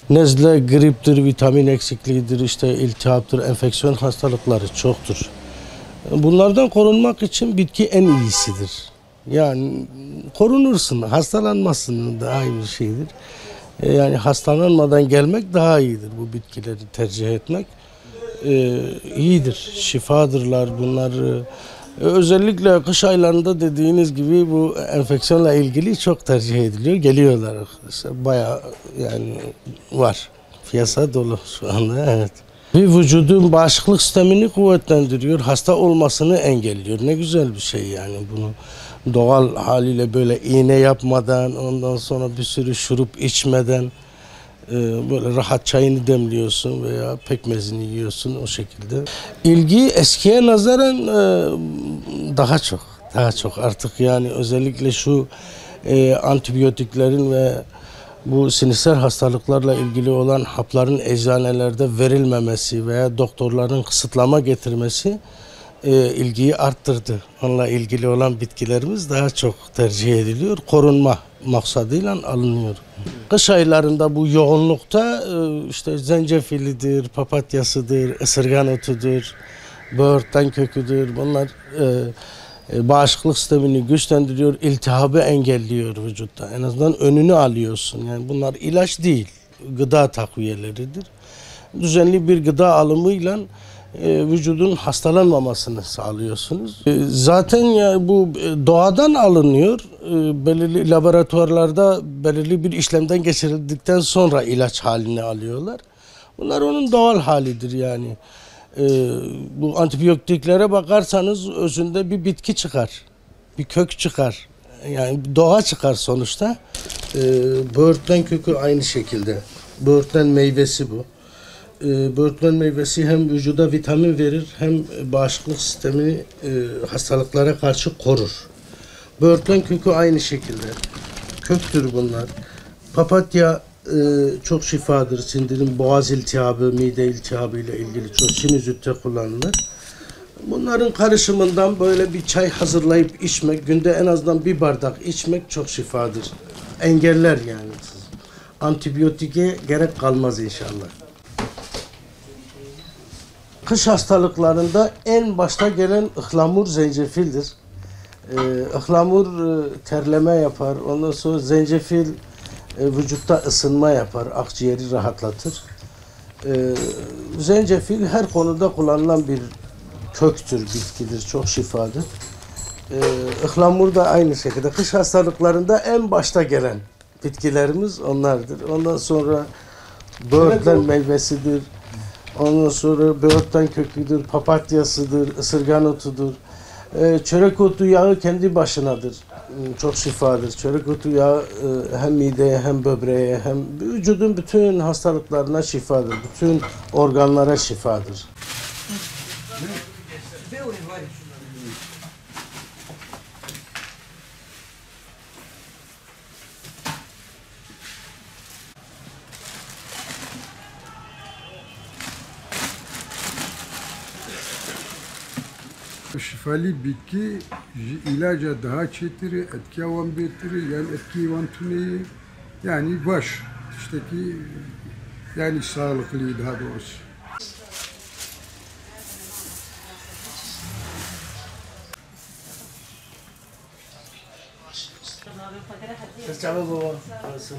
Nezle, griptir, vitamin eksikliğidir, işte iltihaptır, enfeksiyon hastalıkları çoktur. Bunlardan korunmak için bitki en iyisidir. Yani korunursun, hastalanmazsın da aynı şeydir. Yani hastalanmadan gelmek daha iyidir, bu bitkileri tercih etmek. İyidir, şifadırlar bunlar. Özellikle kış aylarında dediğiniz gibi bu enfeksiyonla ilgili çok tercih ediliyor. Geliyorlar arkadaşlar. Bayağı yani var. Piyasa dolu şu anda, evet. Bir vücudun bağışıklık sistemini kuvvetlendiriyor. Hasta olmasını engelliyor. Ne güzel bir şey yani bunu. Doğal haliyle böyle iğne yapmadan, ondan sonra bir sürü şurup içmeden böyle rahat çayını demliyorsun veya pekmezini yiyorsun o şekilde. İlgi eskiye nazaran daha çok artık yani özellikle şu antibiyotiklerin ve bu sinirsel hastalıklarla ilgili olan hapların eczanelerde verilmemesi veya doktorların kısıtlama getirmesi ilgiyi arttırdı. Onunla ilgili olan bitkilerimiz daha çok tercih ediliyor. Korunma maksadıyla alınıyor. Kış aylarında bu yoğunlukta işte zencefilidir, papatyasıdır, ısırgan otudur, böğürtlen köküdür. Bunlar bağışıklık sistemini güçlendiriyor, iltihabı engelliyor vücutta. En azından önünü alıyorsun. Yani bunlar ilaç değil, gıda takviyeleridir. Düzenli bir gıda alımıyla vücudun hastalanmamasını sağlıyorsunuz. Zaten ya bu doğadan alınıyor. Belirli laboratuvarlarda belirli bir işlemden geçirildikten sonra ilaç haline alıyorlar. Bunlar onun doğal halidir yani. Bu antibiyotiklere bakarsanız özünde bir bitki çıkar. Bir kök çıkar. Yani doğa çıkar sonuçta. Böğürtlen kökü aynı şekilde. Böğürtlen meyvesi bu. Böğürtlen meyvesi hem vücuda vitamin verir hem bağışıklık sistemini hastalıklara karşı korur. Böğürtlen kökü aynı şekilde. Köktür bunlar. Papatya çok şifadır. Sindirim, boğaz iltihabı, mide iltihabı ile ilgili çok sinüzitte kullanılır. Bunların karışımından böyle bir çay hazırlayıp içmek, günde en azından bir bardak içmek çok şifadır. Engeller yani. Antibiyotige gerek kalmaz inşallah. Kış hastalıklarında en başta gelen ıhlamur zencefildir. Ihlamur terleme yapar. Ondan sonra zencefil vücutta ısınma yapar. Akciğeri rahatlatır. Zencefil her konuda kullanılan bir köktür, bitkidir. Çok şifadır. Ihlamur da aynı şekilde. Kış hastalıklarında en başta gelen bitkilerimiz onlardır. Ondan sonra böğürtlen meyvesidir. Ondan sonra böğürtlen köküdür, papatyasıdır, ısırgan otudur. Çörek otu yağı kendi başınadır. Çok şifadır. Çörek otu yağı hem mideye hem böbreğe hem vücudun bütün hastalıklarına şifadır. Bütün organlara şifadır. Şifalı bitki ilaca daha çetiri, etki avan betiri, yani etki avan tüneyi, yani baş, işte ki yani sağlıklı daha doğrusu. Selamun aleyküm.